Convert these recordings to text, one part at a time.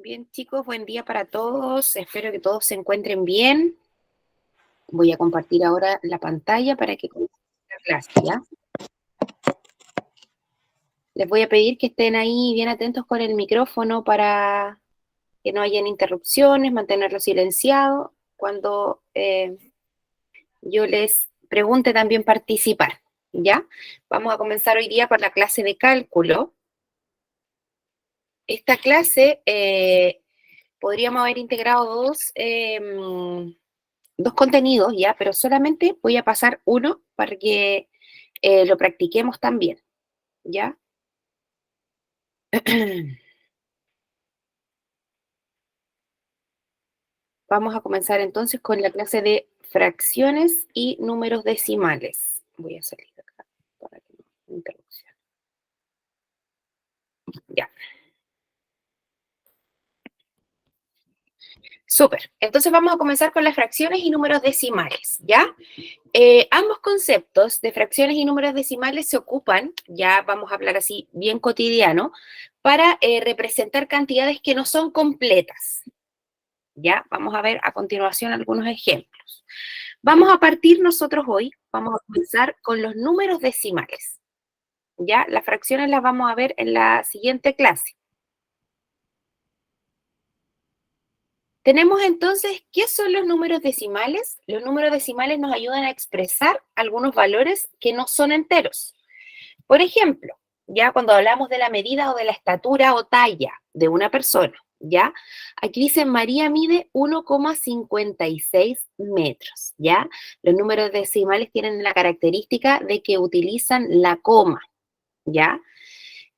Bien, chicos, buen día para todos. Espero que todos se encuentren bien. Voy a compartir ahora la pantalla para que comience la clase, ¿ya? Les voy a pedir que estén ahí bien atentos con el micrófono para que no hayan interrupciones, mantenerlo silenciado. Cuando yo les pregunte también participar, ¿ya? Vamos a comenzar hoy día por la clase de cálculo. Esta clase podríamos haber integrado dos contenidos, ¿ya? Pero solamente voy a pasar uno para que lo practiquemos también, ¿ya? Vamos a comenzar entonces con la clase de fracciones y números decimales. Voy a salir de acá para que no haya interrupción. Ya. Súper. Entonces vamos a comenzar con las fracciones y números decimales, ¿ya? Ambos conceptos de fracciones y números decimales se ocupan, ya vamos a hablar así bien cotidiano, para representar cantidades que no son completas, ¿ya? Vamos a ver a continuación algunos ejemplos. Vamos a partir nosotros hoy, vamos a comenzar con los números decimales, ¿ya? Las fracciones las vamos a ver en la siguiente clase. Tenemos entonces, ¿qué son los números decimales? Los números decimales nos ayudan a expresar algunos valores que no son enteros. Por ejemplo, ya cuando hablamos de la medida o de la estatura o talla de una persona, ¿ya? Aquí dice María mide 1,56 metros, ¿ya? Los números decimales tienen la característica de que utilizan la coma, ¿ya?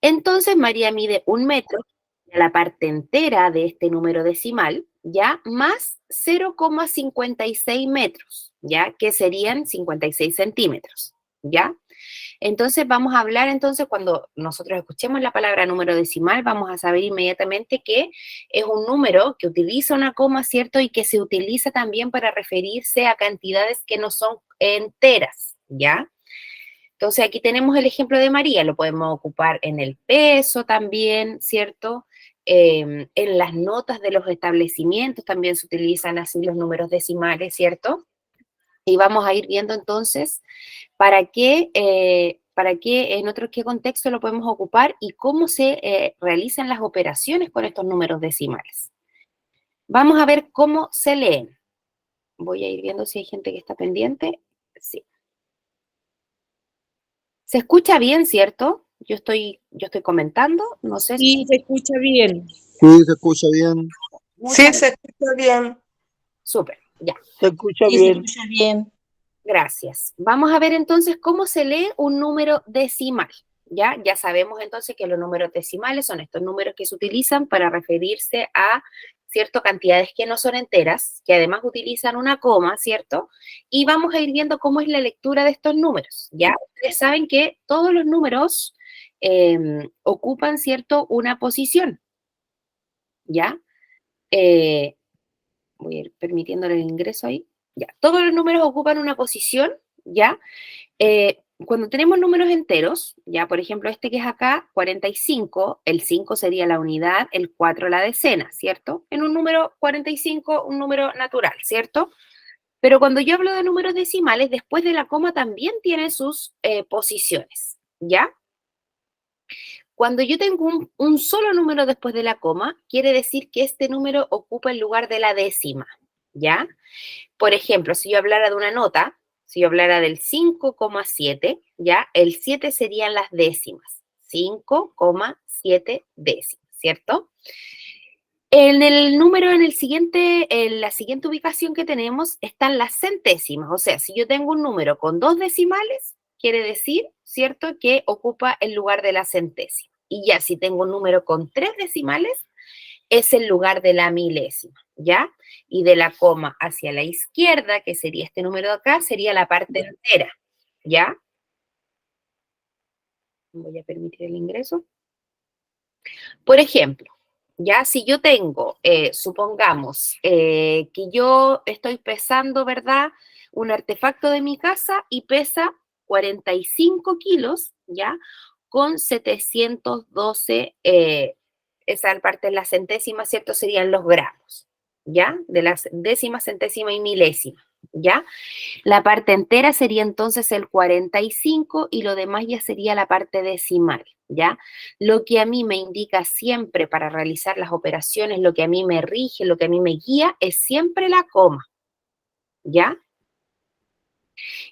Entonces María mide 1 metro, la parte entera de este número decimal, ¿ya? Más 0,56 metros, ¿ya? Que serían 56 centímetros, ¿ya? Entonces vamos a hablar, entonces cuando nosotros escuchemos la palabra número decimal, vamos a saber inmediatamente que es un número que utiliza una coma, ¿cierto? Y que se utiliza también para referirse a cantidades que no son enteras, ¿ya? Entonces aquí tenemos el ejemplo de María, lo podemos ocupar en el peso también, ¿cierto? En las notas de los establecimientos también se utilizan así los números decimales, ¿cierto? Y vamos a ir viendo entonces para qué, en otro qué contexto lo podemos ocupar y cómo se realizan las operaciones con estos números decimales. Vamos a ver cómo se leen. Voy a ir viendo si hay gente que está pendiente. Sí. Se escucha bien, ¿cierto? Yo estoy comentando, no sé si... Sí, se escucha bien. Sí, se escucha bien. Muchas, Sí, se escucha bien. súper, ya, Se escucha Sí, se bien. escucha bien. gracias. Vamos a ver entonces cómo se lee un número decimal. Ya sabemos entonces que los números decimales son estos números que se utilizan para referirse a ciertas cantidades que no son enteras, que además utilizan una coma, ¿cierto? Y vamos a ir viendo cómo es la lectura de estos números, ¿ya? Ustedes saben que todos los números ocupan, ¿cierto?, una posición, ¿ya? Eh, Voy a ir permitiéndole el ingreso ahí. Ya, todos los números ocupan una posición, ¿ya? Cuando tenemos números enteros, ya por ejemplo este que es acá, 45, el 5 sería la unidad, el 4 la decena, ¿cierto? En un número 45, un número natural, ¿cierto? Pero cuando yo hablo de números decimales, después de la coma también tiene sus posiciones, ¿ya? Cuando yo tengo un solo número después de la coma, quiere decir que este número ocupa el lugar de la décima, ¿ya? Por ejemplo, si yo hablara de una nota, si yo hablara del 5,7, ¿ya? El 7 serían las décimas, 5,7 décimas, ¿cierto? En el número, en la siguiente ubicación que tenemos están las centésimas, o sea, si yo tengo un número con 2 decimales, quiere decir, ¿cierto?, que ocupa el lugar de la centésima. Y ya si tengo un número con 3 decimales, es el lugar de la milésima, ¿ya? Y de la coma hacia la izquierda, que sería este número de acá, sería la parte entera, ¿ya? Voy a permitir el ingreso. Por ejemplo, ya si yo tengo, supongamos, que yo estoy pesando, ¿verdad?, un artefacto de mi casa y pesa 45 kilos, ¿ya?, con 712 esa parte en la centésima, ¿cierto? Serían los gramos, ¿ya? De las décimas, centésima y milésima, ¿ya? La parte entera sería entonces el 45 y lo demás ya sería la parte decimal, ¿ya? Lo que a mí me indica siempre para realizar las operaciones, lo que a mí me rige, lo que a mí me guía, es siempre la coma, ¿ya?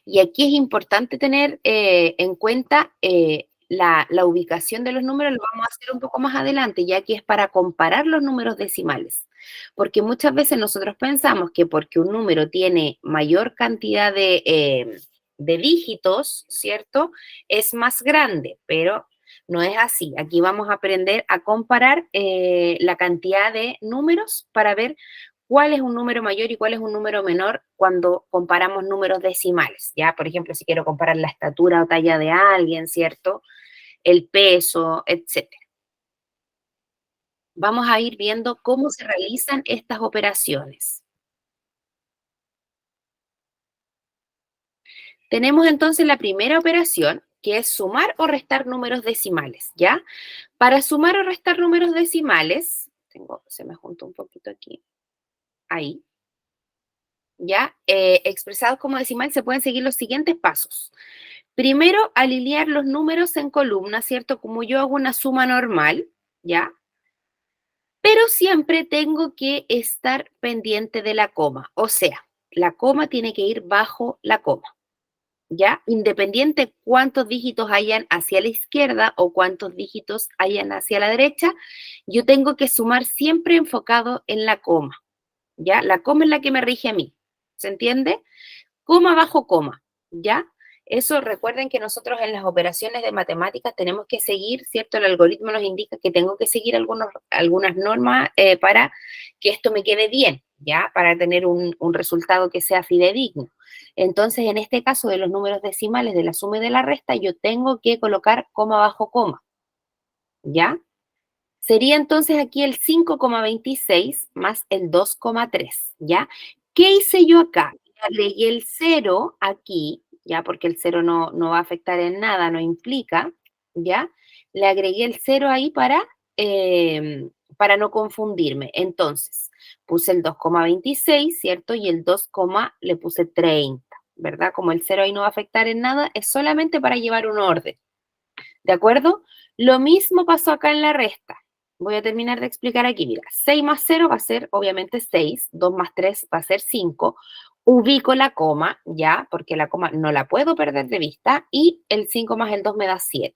Y aquí es importante tener en cuenta la ubicación de los números, lo vamos a hacer un poco más adelante, ya que es para comparar los números decimales. Porque muchas veces nosotros pensamos que porque un número tiene mayor cantidad de dígitos, ¿cierto? Es más grande, pero no es así. Aquí vamos a aprender a comparar la cantidad de números para ver cuál es un número mayor y cuál es un número menor cuando comparamos números decimales, ¿ya? Por ejemplo, si quiero comparar la estatura o talla de alguien, ¿cierto? El peso, etcétera. Vamos a ir viendo cómo se realizan estas operaciones. Tenemos entonces la primera operación, que es sumar o restar números decimales, ¿ya? Para sumar o restar números decimales, se me juntó un poquito aquí, ahí, ¿ya? Expresados como decimal se pueden seguir los siguientes pasos. Primero, alinear los números en columnas, ¿cierto? Como yo hago una suma normal, ¿ya? Pero siempre tengo que estar pendiente de la coma, o sea, la coma tiene que ir bajo la coma, ¿ya? Independiente cuántos dígitos hayan hacia la izquierda o cuántos dígitos hayan hacia la derecha, yo tengo que sumar siempre enfocado en la coma, ¿ya? La coma es la que me rige a mí, ¿se entiende? Coma bajo coma, ¿ya? Eso recuerden que nosotros en las operaciones de matemáticas tenemos que seguir, ¿cierto? El algoritmo nos indica que tengo que seguir algunas normas para que esto me quede bien, ¿ya? Para tener un resultado que sea fidedigno. Entonces, en este caso de los números decimales de la suma y de la resta, yo tengo que colocar coma bajo coma, ¿ya? Sería entonces aquí el 5,26 más el 2,3, ¿ya? ¿Qué hice yo acá? Agregué el cero aquí, ¿ya? Porque el cero no va a afectar en nada, no implica, ¿ya? Le agregué el cero ahí para no confundirme. Entonces, puse el 2,26, ¿cierto? Y el 2, le puse 30, ¿verdad? Como el cero ahí no va a afectar en nada, es solamente para llevar un orden. ¿De acuerdo? Lo mismo pasó acá en la resta. Voy a terminar de explicar aquí. Mira, 6 más 0 va a ser obviamente 6, 2 más 3 va a ser 5. Ubico la coma, ya, porque la coma no la puedo perder de vista, y el 5 más el 2 me da 7.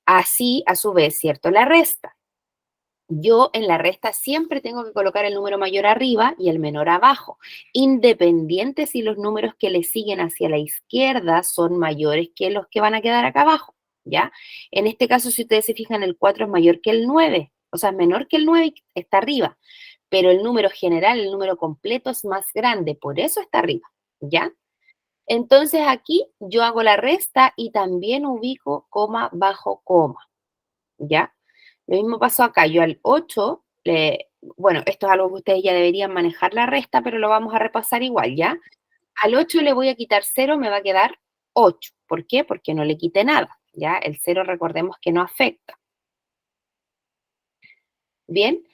Así, a su vez, ¿cierto? La resta. Yo en la resta siempre tengo que colocar el número mayor arriba y el menor abajo, independiente si los números que le siguen hacia la izquierda son mayores que los que van a quedar acá abajo, ¿ya? En este caso, si ustedes se fijan, el 4 es mayor que el 9, o sea, es menor que el 9 y está arriba, pero el número general, el número completo es más grande, por eso está arriba, ¿ya? Entonces aquí yo hago la resta y también ubico coma bajo coma, ¿ya? Lo mismo pasó acá, yo al 8, bueno, esto es algo que ustedes ya deberían manejar la resta, pero lo vamos a repasar igual, ¿ya? Al 8 le voy a quitar 0, me va a quedar 8. ¿Por qué? Porque no le quité nada, ¿ya? El 0 recordemos que no afecta. Bien,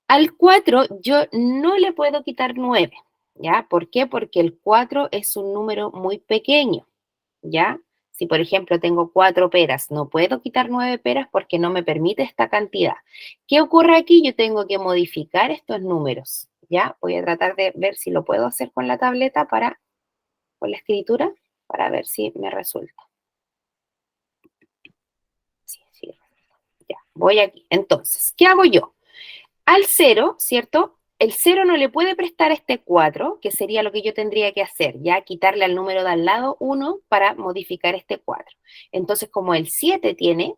al 4 yo no le puedo quitar 9, ¿ya? ¿Por qué? Porque el 4 es un número muy pequeño, ¿ya? Si, por ejemplo, tengo 4 peras, no puedo quitar 9 peras porque no me permite esta cantidad. ¿Qué ocurre aquí? Yo tengo que modificar estos números, ¿ya? Voy a tratar de ver si lo puedo hacer con la tableta con la escritura, para ver si me resulta. Sí, sí, ya, voy aquí. Entonces, ¿qué hago yo? Al 0, ¿cierto? El 0 no le puede prestar este 4, que sería lo que yo tendría que hacer, ya quitarle al número de al lado 1 para modificar este 4. Entonces, como el 7 tiene,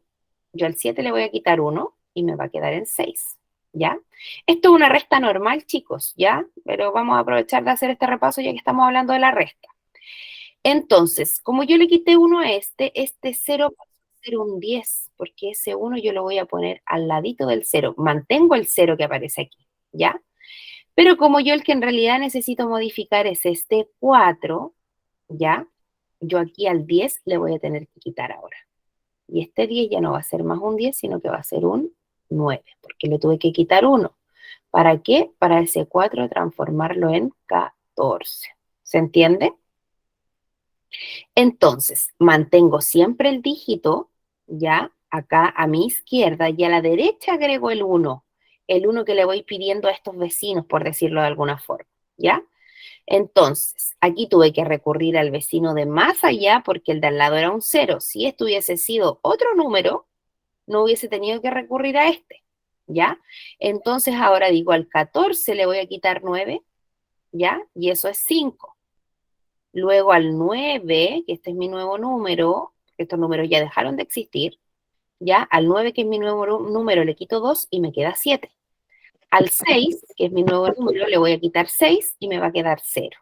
yo al 7 le voy a quitar 1 y me va a quedar en 6, ¿ya? Esto es una resta normal, chicos, ¿ya? Pero vamos a aprovechar de hacer este repaso ya que estamos hablando de la resta. Entonces, como yo le quité 1 a este 0 va a ser un 10, porque ese 1 yo lo voy a poner al ladito del 0. Mantengo el 0 que aparece aquí, ¿ya? Pero como yo el que en realidad necesito modificar es este 4, ¿ya? Yo aquí al 10 le voy a tener que quitar ahora. Y este 10 ya no va a ser más un 10, sino que va a ser un 9, porque le tuve que quitar 1. ¿Para qué? Para ese 4 transformarlo en 14. ¿Se entiende? Entonces, mantengo siempre el dígito, ya, acá a mi izquierda, y a la derecha agrego el 1 que le voy pidiendo a estos vecinos, por decirlo de alguna forma, ¿ya? Entonces, aquí tuve que recurrir al vecino de más allá porque el de al lado era un 0. Si esto hubiese sido otro número, no hubiese tenido que recurrir a este, ¿ya? Entonces, ahora digo, al 14 le voy a quitar 9, ¿ya? Y eso es 5. Luego al 9, que este es mi nuevo número, estos números ya dejaron de existir, ¿ya? Al 9, que es mi nuevo número, le quito 2 y me queda 7. Al 6, que es mi nuevo número, le voy a quitar 6 y me va a quedar 0,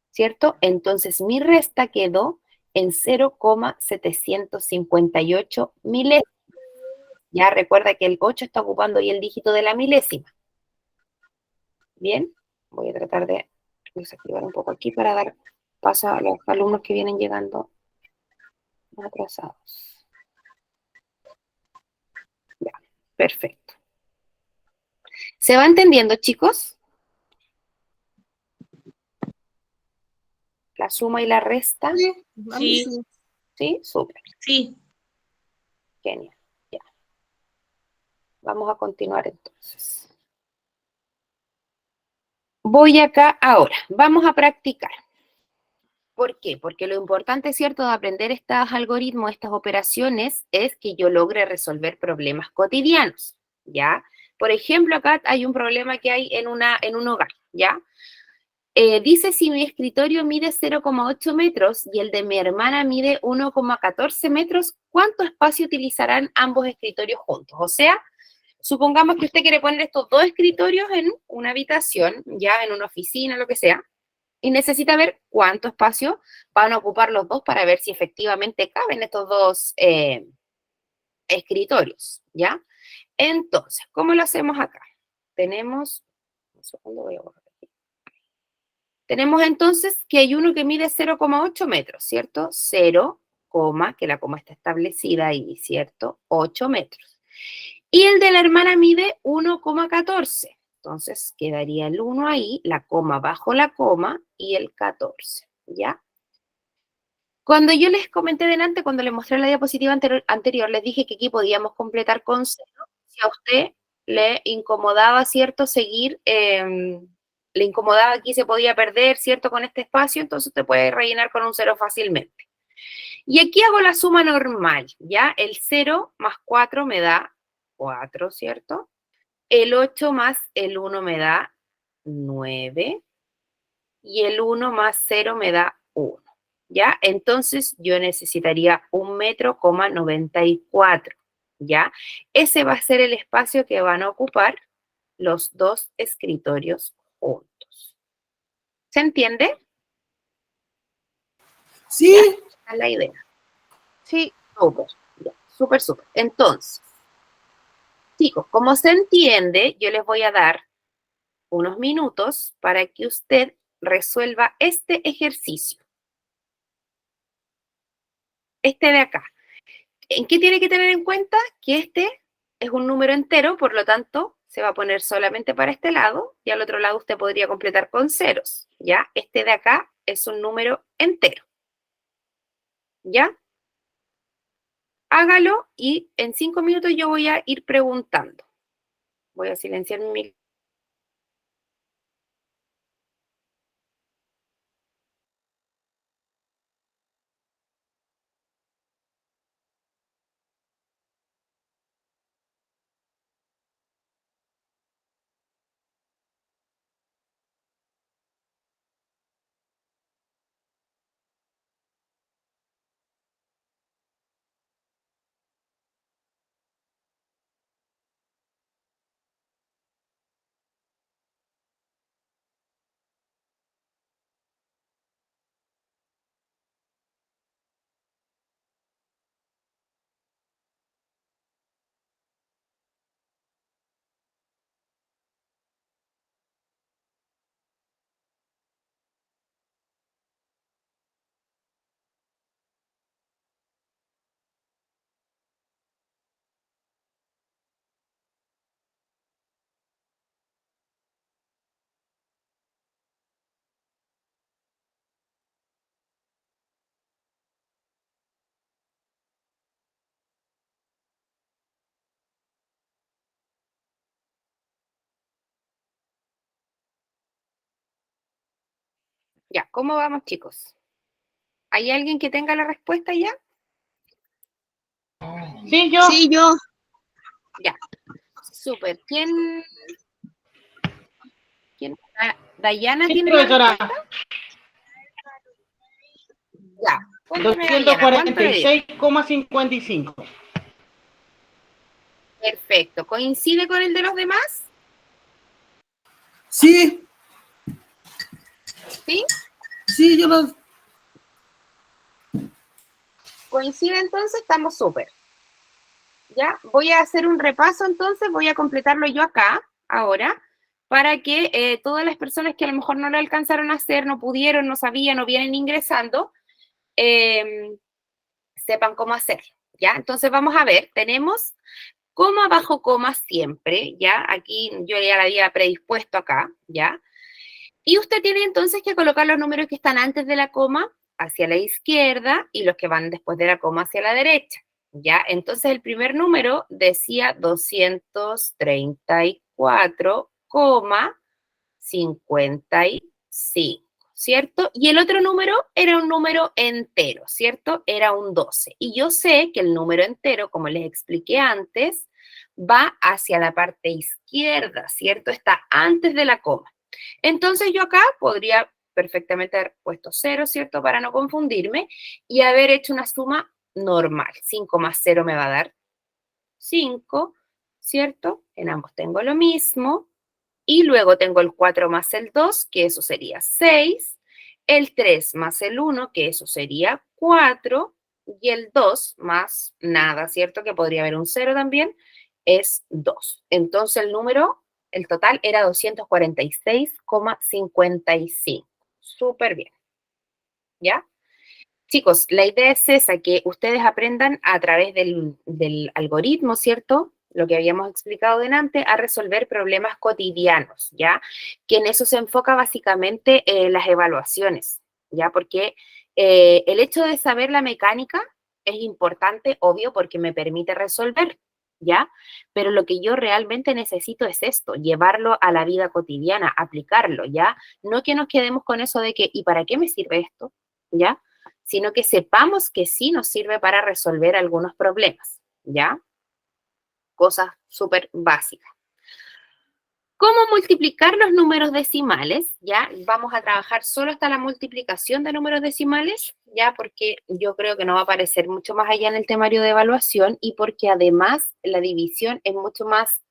¿cierto? Entonces mi resta quedó en 0,758 milésimas. Ya recuerda que el 8 está ocupando ahí el dígito de la milésima. Bien, voy a tratar de desactivar un poco aquí para dar paso a los alumnos que vienen llegando atrasados. Ya, perfecto. ¿Se va entendiendo, chicos? La suma y la resta. Sí, ¿Sí? Súper. sí. Genial. Ya. Vamos a continuar entonces. Voy acá ahora. Vamos a practicar. ¿Por qué? Porque lo importante, ¿cierto?, de aprender estos algoritmos, estas operaciones, es que yo logre resolver problemas cotidianos, ¿ya? Por ejemplo, acá hay un problema que hay en un hogar, ¿ya? Dice si mi escritorio mide 0,8 metros y el de mi hermana mide 1,14 metros, ¿cuánto espacio utilizarán ambos escritorios juntos? O sea, supongamos que usted quiere poner estos dos escritorios en una habitación, ya en una oficina, lo que sea, y necesita ver cuánto espacio van a ocupar los dos para ver si efectivamente caben estos dos escritorios, ¿ya? Entonces, ¿cómo lo hacemos acá? Tenemos, un segundo, voy a borrar aquí. Tenemos entonces que hay uno que mide 0,8 metros, ¿cierto? 0, que la coma está establecida ahí, ¿cierto? 8 metros. Y el de la hermana mide 1,14. Entonces quedaría el 1 ahí, la coma bajo la coma y el 14, ¿ya? Cuando yo les comenté delante, cuando les mostré la diapositiva anterior, les dije que aquí podíamos completar con 0. Si a usted le incomodaba, ¿cierto?, seguir, le incomodaba aquí, se podía perder, ¿cierto?, con este espacio, entonces usted puede rellenar con un 0 fácilmente. Y aquí hago la suma normal, ¿ya? El 0 más 4 me da 4, ¿cierto? El 8 más el 1 me da 9 y el 1 más 0 me da 1, ¿ya? Entonces yo necesitaría 1,94 metros, ¿ya? Ese va a ser el espacio que van a ocupar los dos escritorios juntos. ¿Se entiende? Sí. Esa es la idea. Sí. Súper, ya, súper, súper. Entonces, chicos, como se entiende, yo les voy a dar unos minutos para que usted resuelva este ejercicio. Este de acá. ¿En qué tiene que tener en cuenta? Que este es un número entero, por lo tanto, se va a poner solamente para este lado y al otro lado usted podría completar con ceros, ¿ya? Este de acá es un número entero, ¿ya? Hágalo y en 5 minutos yo voy a ir preguntando. Voy a silenciar mi Ya, ¿cómo vamos, chicos? ¿Hay alguien que tenga la respuesta ya? Sí, yo. Sí, yo. Ya, súper. ¿Dayana Sí, tiene la profesora. respuesta? Ya, cuéntame, Dayana, ¿cuánto le dio? 246,55. Perfecto. ¿Coincide con el de los demás? Sí, ¿Sí? sí, yo lo... ¿Coincide entonces? Estamos súper. Ya, voy a hacer un repaso entonces, voy a completarlo yo acá, ahora, para que todas las personas que a lo mejor no lo alcanzaron a hacer, no pudieron, no sabían, no vienen ingresando, sepan cómo hacerlo, ¿ya? Entonces vamos a ver, tenemos coma bajo coma siempre, ¿ya? Aquí yo ya la había predispuesto acá, ¿ya? Y usted tiene entonces que colocar los números que están antes de la coma hacia la izquierda y los que van después de la coma hacia la derecha, ¿ya? Entonces el primer número decía 234,55, ¿cierto? Y el otro número era un número entero, ¿cierto? Era un 12. Y yo sé que el número entero, como les expliqué antes, va hacia la parte izquierda, ¿cierto? Está antes de la coma. Entonces yo acá podría perfectamente haber puesto 0, ¿cierto? Para no confundirme y haber hecho una suma normal. 5 más 0 me va a dar 5, ¿cierto? En ambos tengo lo mismo. Y luego tengo el 4 más el 2, que eso sería 6. El 3 más el 1, que eso sería 4. Y el 2 más nada, ¿cierto? Que podría haber un 0 también, es 2. Entonces el total era 246,55. Súper bien, ¿ya? Chicos, la idea es esa, que ustedes aprendan a través del algoritmo, ¿cierto? Lo que habíamos explicado delante, a resolver problemas cotidianos, ¿ya? Que en eso se enfoca básicamente las evaluaciones, ¿ya? Porque el hecho de saber la mecánica es importante, obvio, porque me permite resolver, ¿ya? Pero lo que yo realmente necesito es esto, llevarlo a la vida cotidiana, aplicarlo, ¿ya? No que nos quedemos con eso de que, ¿y para qué me sirve esto? ¿Ya? Sino que sepamos que sí nos sirve para resolver algunos problemas, ¿ya? Cosas súper básicas. ¿Cómo multiplicar los números decimales? ¿Ya? Vamos a trabajar solo hasta la multiplicación de números decimales, ¿ya? Porque yo creo que no va a aparecer mucho más allá en el temario de evaluación y porque además la división es mucho más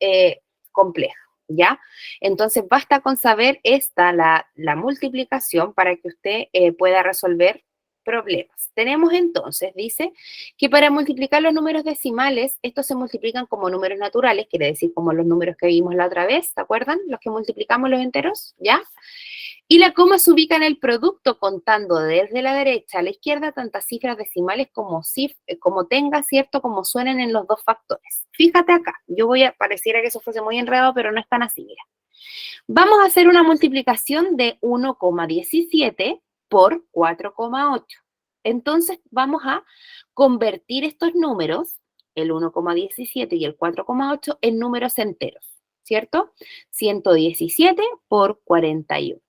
compleja, ¿ya? Entonces basta con saber la multiplicación para que usted pueda resolver problemas. Tenemos entonces, dice, que para multiplicar los números decimales, estos se multiplican como números naturales, quiere decir como los números que vimos la otra vez, ¿se acuerdan? Los que multiplicamos los enteros, ¿ya? Y la coma se ubica en el producto contando desde la derecha a la izquierda tantas cifras decimales como tenga, ¿cierto? Como suenen en los dos factores. Fíjate acá, pareciera que eso fuese muy enredado, pero no es tan así, mira. Vamos a hacer una multiplicación de 1,17 por 4,8. Entonces vamos a convertir estos números, el 1,17 y el 4,8, en números enteros, ¿cierto? 117 por 48,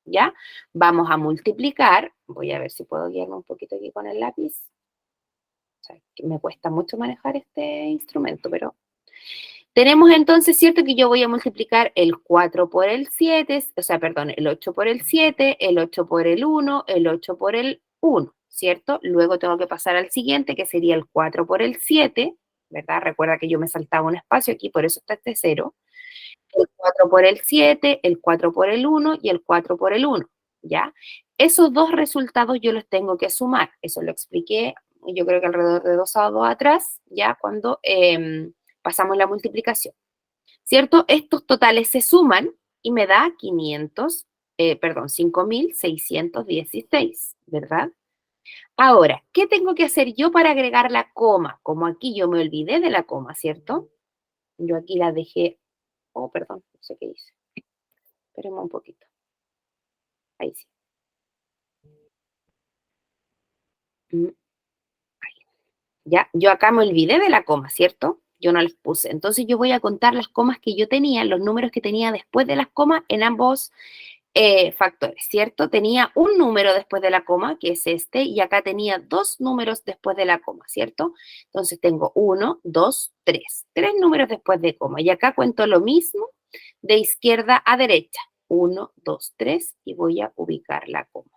¿ya? Vamos a multiplicar, voy a ver si puedo guiarme un poquito aquí con el lápiz. O sea, que me cuesta mucho manejar este instrumento, pero tenemos entonces, ¿cierto? Que yo voy a multiplicar el 4 por el 7, o sea, perdón, el 8 por el 7, el 8 por el 1, el 8 por el 1, ¿cierto? Luego tengo que pasar al siguiente, que sería el 4 por el 7, ¿verdad? Recuerda que yo me saltaba un espacio aquí, por eso está este 0. El 4 por el 7, el 4 por el 1 y el 4 por el 1, ¿ya? Esos dos resultados yo los tengo que sumar. Eso lo expliqué, yo creo que alrededor de 2 sábados atrás, ya cuando pasamos la multiplicación, ¿cierto? Estos totales se suman y me da 5.616, ¿verdad? Ahora, ¿qué tengo que hacer yo para agregar la coma? Como aquí yo me olvidé de la coma, ¿cierto? Yo aquí la dejé, oh, perdón, no sé qué hice. Esperemos un poquito. Ahí sí. Ahí. Ya, yo acá me olvidé de la coma, ¿cierto? Yo no las puse. Entonces yo voy a contar las comas que yo tenía, los números que tenía después de las comas en ambos factores, ¿cierto? Tenía un número después de la coma, que es este, y acá tenía dos números después de la coma, ¿cierto? Entonces tengo 1, 2, 3. Tres números después de coma. Y acá cuento lo mismo de izquierda a derecha. 1, 2, 3 y voy a ubicar la coma.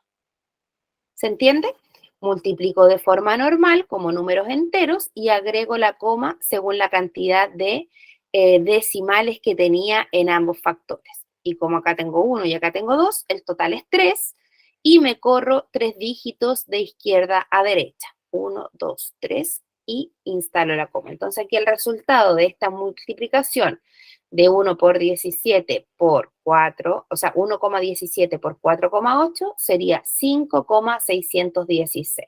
¿Se entiende? Multiplico de forma normal como números enteros y agrego la coma según la cantidad de decimales que tenía en ambos factores. Y como acá tengo 1 y acá tengo 2, el total es 3 y me corro 3 dígitos de izquierda a derecha. 1, 2, 3 y instalo la coma. Entonces aquí el resultado de esta multiplicación de 1 por 17 por 4, o sea, 1,17 por 4,8 sería 5,616.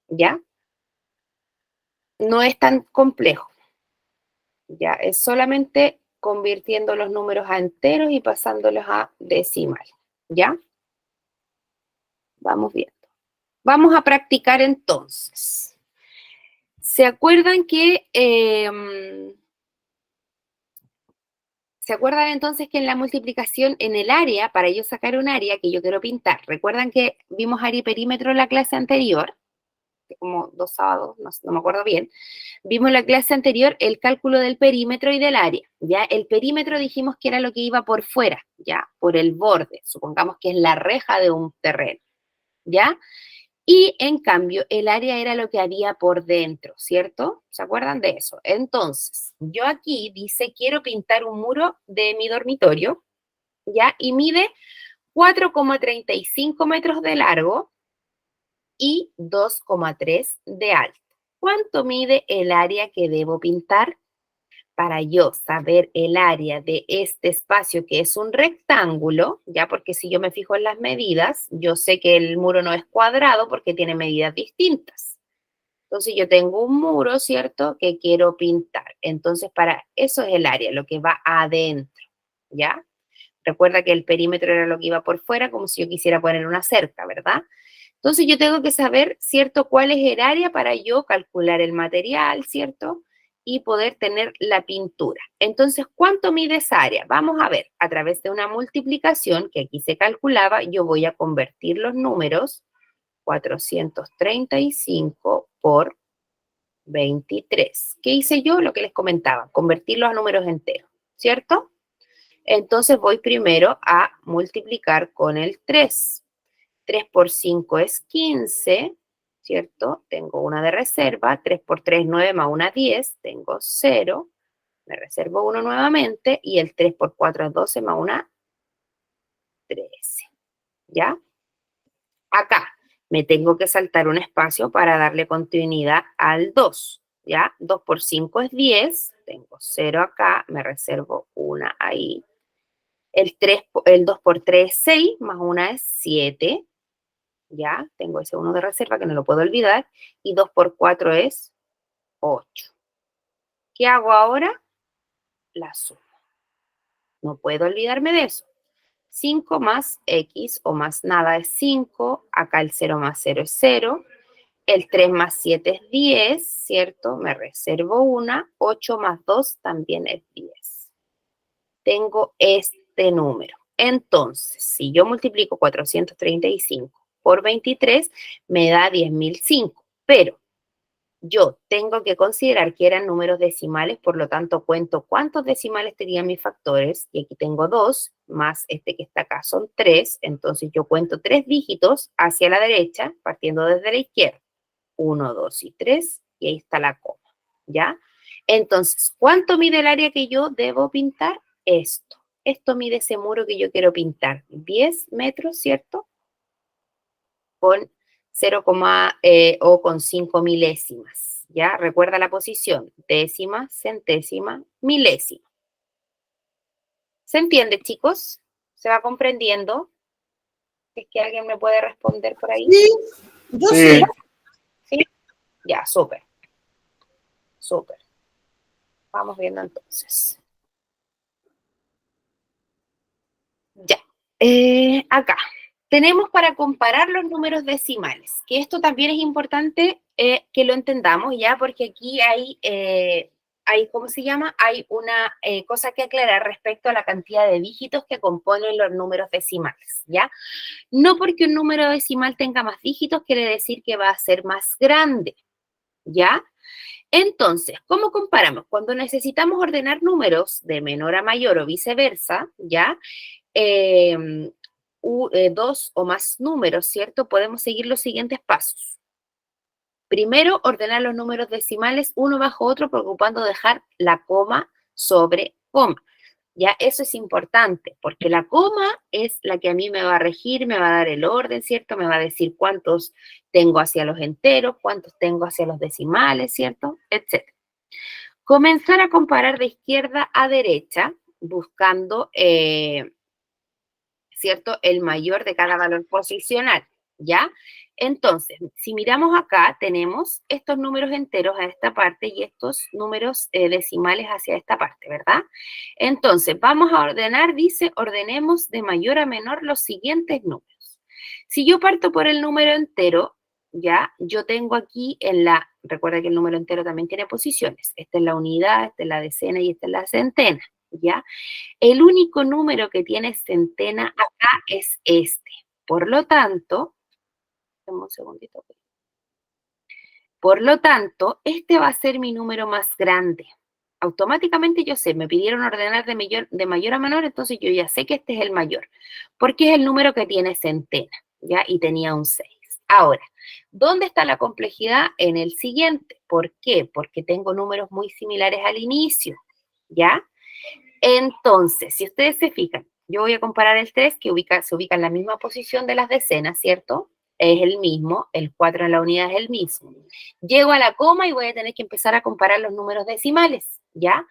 ¿Ya? No es tan complejo. Ya, es solamente convirtiendo los números a enteros y pasándolos a decimal. ¿Ya? Vamos viendo. Vamos a practicar entonces. ¿Se acuerdan que ¿se acuerdan entonces que en la multiplicación en el área, para yo sacar un área que yo quiero pintar, recuerdan que vimos área y perímetro en la clase anterior, como 2 sábados, no me acuerdo bien, vimos en la clase anterior el cálculo del perímetro y del área, ¿ya? El perímetro dijimos que era lo que iba por fuera, ¿ya? Por el borde, supongamos que es la reja de un terreno, ¿ya? Y en cambio, el área era lo que había por dentro, ¿cierto? ¿Se acuerdan de eso? Entonces, yo aquí dice, quiero pintar un muro de mi dormitorio, ¿ya? Y mide 4,35 metros de largo y 2,3 de alto. ¿Cuánto mide el área que debo pintar? Para yo saber el área de este espacio que es un rectángulo, ya porque si yo me fijo en las medidas, yo sé que el muro no es cuadrado porque tiene medidas distintas. Entonces yo tengo un muro, ¿cierto?, que quiero pintar. Entonces para eso es el área, lo que va adentro, ¿ya? Recuerda que el perímetro era lo que iba por fuera, como si yo quisiera poner una cerca, ¿verdad? Entonces yo tengo que saber, ¿cierto?, cuál es el área para yo calcular el material, ¿cierto?, y poder tener la pintura. Entonces, ¿cuánto mide esa área? Vamos a ver, a través de una multiplicación que aquí se calculaba, yo voy a convertir los números 435 por 23. ¿Qué hice yo? Lo que les comentaba, convertirlos a números enteros, ¿cierto? Entonces voy primero a multiplicar con el 3. 3 por 5 es 15, ¿cierto? Tengo una de reserva. 3 por 3, 9 más 1, 10. Tengo 0. Me reservo 1 nuevamente. Y el 3 por 4 es 12 más 1, 13. ¿Ya? Acá me tengo que saltar un espacio para darle continuidad al 2. ¿Ya? 2 por 5 es 10. Tengo 0 acá. Me reservo 1 ahí. El 2 por 3 es 6, más 1 es 7. ¿Ya? Tengo ese 1 de reserva que no lo puedo olvidar. Y 2 por 4 es 8. ¿Qué hago ahora? La suma. No puedo olvidarme de eso. 5 más X o más nada es 5. Acá el 0 más 0 es 0. El 3 más 7 es 10, ¿cierto? Me reservo 1. 8 más 2 también es 10. Tengo este número. Entonces, si yo multiplico 435 por 23, me da 10.005. Pero yo tengo que considerar que eran números decimales, por lo tanto cuento cuántos decimales tenían mis factores, y aquí tengo 2, más este que está acá son 3, entonces yo cuento 3 dígitos hacia la derecha, partiendo desde la izquierda. 1, 2 y 3, y ahí está la coma, ¿ya? Entonces, ¿cuánto mide el área que yo debo pintar? Esto. Esto mide ese muro que yo quiero pintar. 10 metros, ¿cierto? Con 0, o con 5 milésimas, ¿ya? Recuerda la posición, décima, centésima, milésima. ¿Se entiende, chicos? ¿Se va comprendiendo? ¿Es que alguien me puede responder por ahí? Sí, yo Sí. sí. ¿Sí? Ya, súper. Súper. Vamos viendo entonces. Ya. Acá. Tenemos para comparar los números decimales, que esto también es importante que lo entendamos ya, porque aquí ¿cómo se llama? Hay una cosa que aclarar respecto a la cantidad de dígitos que componen los números decimales, ¿ya? No porque un número decimal tenga más dígitos quiere decir que va a ser más grande, ¿ya? Entonces, ¿cómo comparamos? Cuando necesitamos ordenar números de menor a mayor o viceversa, ¿ya? Eh, dos o más números, ¿cierto? Podemos seguir los siguientes pasos. Primero, ordenar los números decimales uno bajo otro, preocupando dejar la coma sobre coma. Ya eso es importante, porque la coma es la que a mí me va a regir, me va a dar el orden, ¿cierto? Me va a decir cuántos tengo hacia los enteros, cuántos tengo hacia los decimales, ¿cierto? Etcétera. Comenzar a comparar de izquierda a derecha, buscando ¿cierto? El mayor de cada valor posicional, ¿ya? Entonces, si miramos acá, tenemos estos números enteros a esta parte y estos números decimales hacia esta parte, ¿verdad? Entonces, vamos a ordenar, dice, ordenemos de mayor a menor los siguientes números. Si yo parto por el número entero, ya, yo tengo aquí recuerda que el número entero también tiene posiciones. Esta es la unidad, esta es la decena y esta es la centena, ¿ya? El único número que tiene centena acá es este. Por lo tanto, dame un segundito. Por lo tanto, este va a ser mi número más grande. Automáticamente yo sé, me pidieron ordenar de mayor a menor, entonces yo ya sé que este es el mayor, porque es el número que tiene centena, ¿ya? Y tenía un 6. Ahora, ¿dónde está la complejidad? En el siguiente. ¿Por qué? Porque tengo números muy similares al inicio, ¿ya? Entonces, si ustedes se fijan, yo voy a comparar el 3 que se ubica en la misma posición de las decenas, ¿cierto? Es el mismo, el 4 en la unidad es el mismo. Llego a la coma y voy a tener que empezar a comparar los números decimales, ¿ya?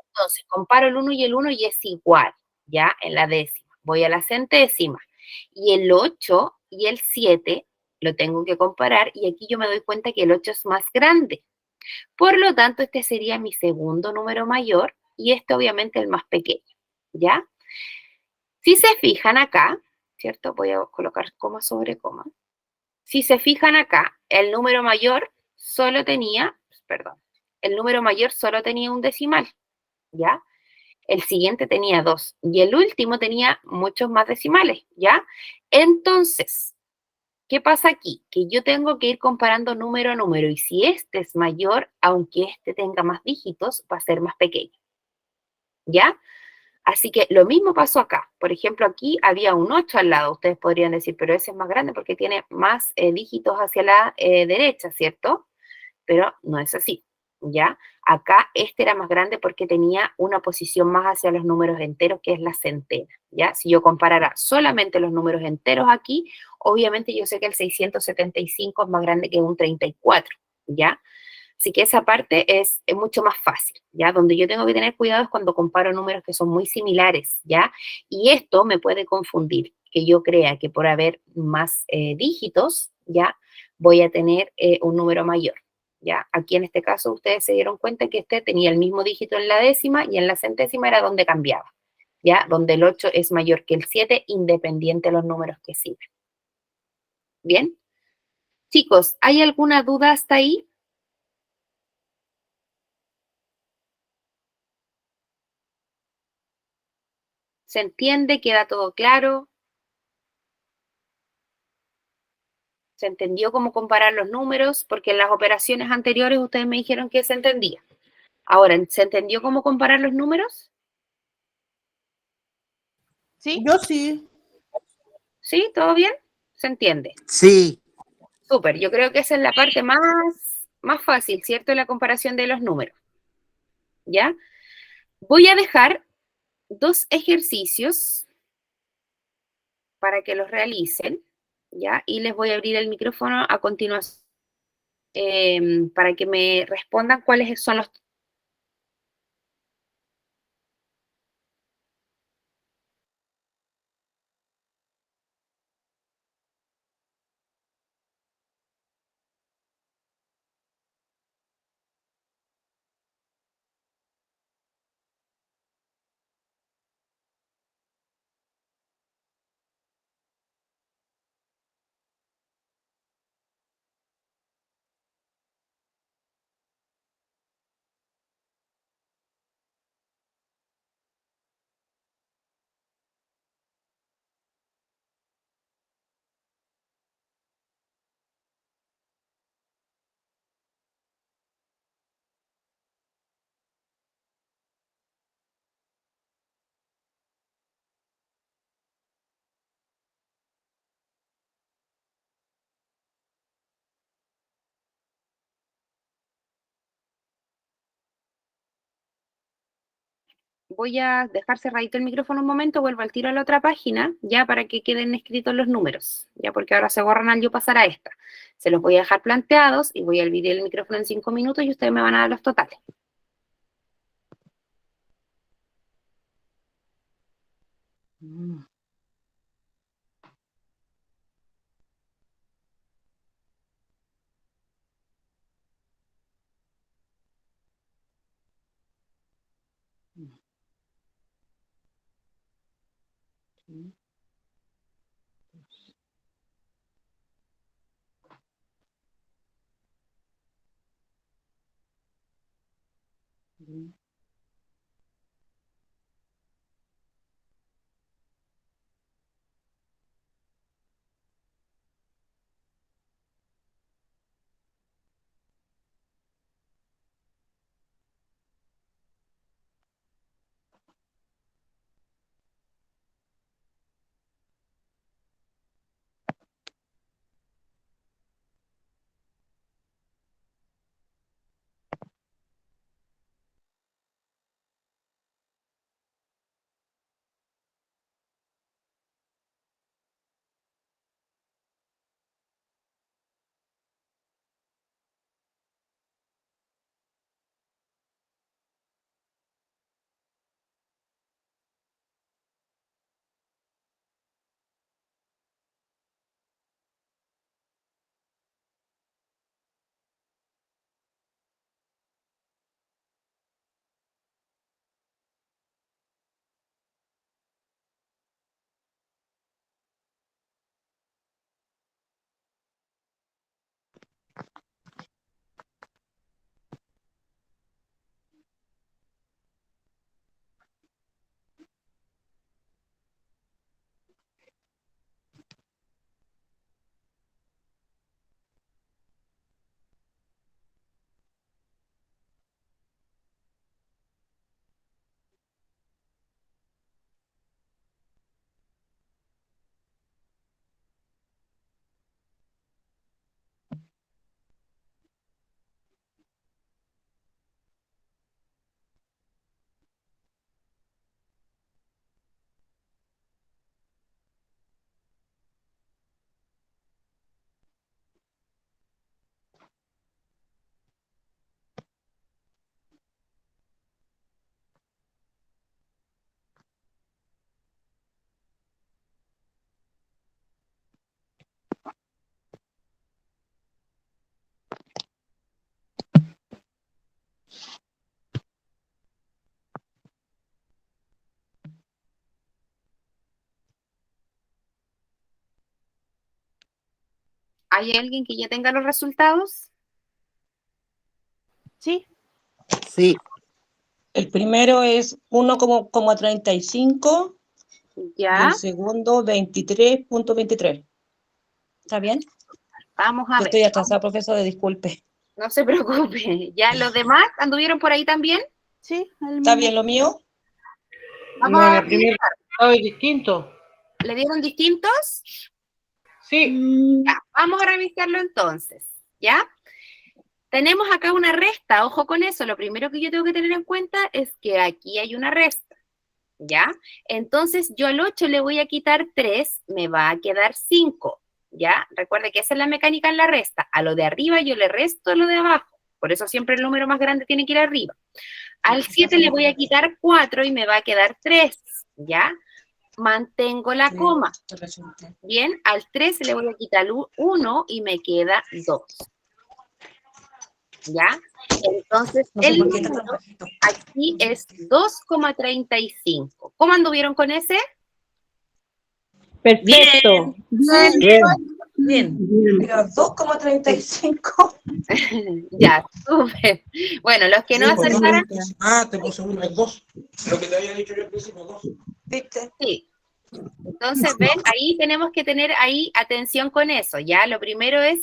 Entonces, comparo el 1 y el 1 y es igual, ¿ya? En la décima. Voy a la centésima. Y el 8 y el 7 lo tengo que comparar y aquí yo me doy cuenta que el 8 es más grande. Por lo tanto, este sería mi segundo número mayor y este obviamente el más pequeño, ¿ya? Si se fijan acá, ¿cierto? Voy a colocar coma sobre coma. Si se fijan acá, el número mayor solo tenía, perdón, el número mayor solo tenía un decimal, ¿ya? El siguiente tenía dos y el último tenía muchos más decimales, ¿ya? Entonces, ¿qué pasa aquí? Que yo tengo que ir comparando número a número y si este es mayor, aunque este tenga más dígitos, va a ser más pequeño, ¿ya? Así que lo mismo pasó acá. Por ejemplo, aquí había un 8 al lado. Ustedes podrían decir, pero ese es más grande porque tiene más dígitos hacia la derecha, ¿cierto? Pero no es así, ¿ya? Acá este era más grande porque tenía una posición más hacia los números enteros, que es la centena, ¿ya? Si yo comparara solamente los números enteros aquí, obviamente yo sé que el 675 es más grande que un 34, ¿ya? Así que esa parte es mucho más fácil, ¿ya? Donde yo tengo que tener cuidado es cuando comparo números que son muy similares, ¿ya? Y esto me puede confundir, que yo crea que por haber más dígitos, ¿ya? Voy a tener un número mayor, ¿ya? Aquí en este caso ustedes se dieron cuenta que este tenía el mismo dígito en la décima y en la centésima era donde cambiaba, ¿ya? Donde el 8 es mayor que el 7 independiente de los números que siguen. ¿Bien? Chicos, ¿hay alguna duda hasta ahí? ¿Se entiende? ¿Queda todo claro? ¿Se entendió cómo comparar los números? Porque en las operaciones anteriores ustedes me dijeron que se entendía. Ahora, ¿se entendió cómo comparar los números? ¿Sí? Yo sí. ¿Sí? ¿Todo bien? ¿Se entiende? Sí, Súper. Yo creo que esa es la parte más fácil, ¿cierto? La comparación de los números. ¿Ya? Voy a dejar dos ejercicios para que los realicen, ¿ya? Y les voy a abrir el micrófono a continuación para que me respondan cuáles son los voy a dejar cerradito el micrófono un momento, vuelvo al tiro a la otra página, ya para que queden escritos los números, ya porque ahora se borran al yo pasar a esta. Se los voy a dejar planteados y voy a dividir el micrófono en 5 minutos y ustedes me van a dar los totales. ¿Hay alguien que ya tenga los resultados? Sí. Sí. El primero es 1,35 y Ya, el segundo 23,23. ¿Está bien? vamos a Yo ver. estoy atrasada, profesor, disculpe. No se preocupe. ¿Ya los demás anduvieron por ahí también? Sí, el ¿Está mismo. bien lo mío? Vamos No, en a el primer estado es distinto. ¿Le dieron distintos? Sí, Ya, vamos a revisarlo entonces, ¿ya? Tenemos acá una resta, ojo con eso, lo primero que yo tengo que tener en cuenta es que aquí hay una resta, ¿ya? Entonces yo al 8 le voy a quitar 3, me va a quedar 5, ¿ya? Recuerde que esa es la mecánica en la resta, a lo de arriba yo le resto lo de abajo, por eso siempre el número más grande tiene que ir arriba. Al 7 le voy a quitar 4 y me va a quedar 3, ¿ya? Mantengo la coma. Bien, al 3 le voy a quitar 1 y me queda 2. ¿Ya? Entonces, No sé el por qué está tan número bajito. aquí es 2,35. ¿Cómo anduvieron con ese? perfecto. Bien. Bien. Mira, 2,35. Ya, súper. Bueno, los que no acertaran, Te puse uno, es 2. Lo que te había dicho yo al principio, 2. ¿Viste? sí. Entonces, ven, ahí tenemos que tener ahí atención con eso, ¿ya? Lo primero es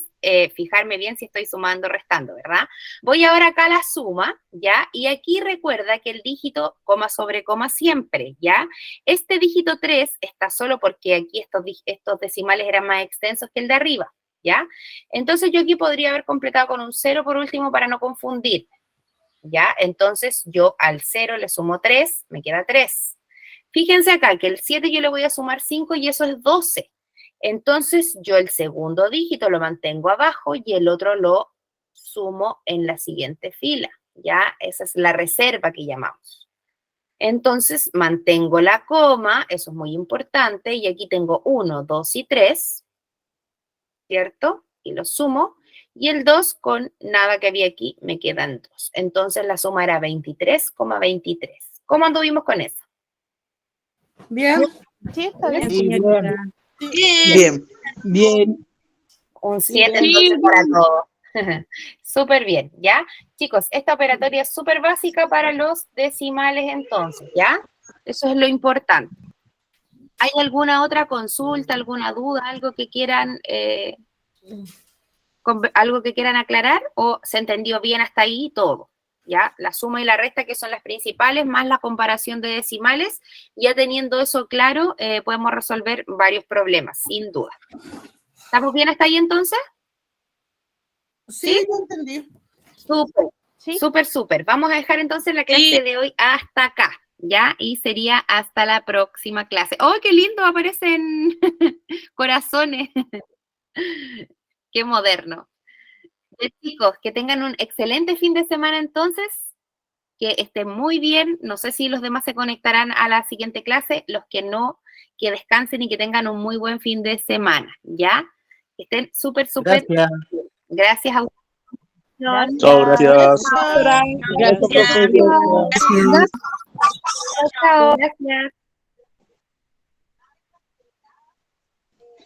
fijarme bien si estoy sumando o restando, ¿verdad? Voy ahora acá a la suma, ¿ya? Y aquí recuerda que el dígito coma sobre coma siempre, ¿ya? Este dígito 3 está solo porque aquí estos decimales eran más extensos que el de arriba, ¿ya? Entonces yo aquí podría haber completado con un 0 por último para no confundir, ¿ya? Entonces yo al 0 le sumo 3, me queda 3. Fíjense acá que el 7 yo le voy a sumar 5 y eso es 12. Entonces yo el segundo dígito lo mantengo abajo y el otro lo sumo en la siguiente fila, ¿ya? Esa es la reserva que llamamos. Entonces mantengo la coma, eso es muy importante, y aquí tengo 1, 2 y 3, ¿cierto? Y lo sumo, y el 2 con nada que había aquí me quedan 2. Entonces la suma era 23,23. ¿Cómo anduvimos con eso? Bien. Sí, está bien, Sí, señorita. Bien. Bien. Un Sí, 7 bien. entonces para todos. Súper bien, ¿ya? Chicos, esta operatoria es súper básica para los decimales entonces, ¿ya? Eso es lo importante. ¿Hay alguna otra consulta, alguna duda, algo que quieran, algo que quieran aclarar? ¿O se entendió bien hasta ahí todo? ¿Ya? La suma y la resta, que son las principales, más la comparación de decimales. Ya teniendo eso claro, podemos resolver varios problemas, sin duda. ¿Estamos bien hasta ahí entonces? Sí, lo entendí. Súper, Sí. súper, súper. Vamos a dejar entonces la clase de hoy hasta acá, ¿ya? Y sería hasta la próxima clase. ¡Oh, qué lindo! Aparecen corazones. ¡Qué moderno! Chicos, que tengan un excelente fin de semana entonces, que estén muy bien. No sé si los demás se conectarán a la siguiente clase, los que no, que descansen y que tengan un muy buen fin de semana, ¿ya? Que estén súper, súper. Gracias. Gracias a ustedes. Gracias. Chao, gracias. Gracias, profe. Chao, gracias.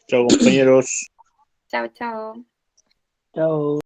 Chao, compañeros. Chao, chao. Chao.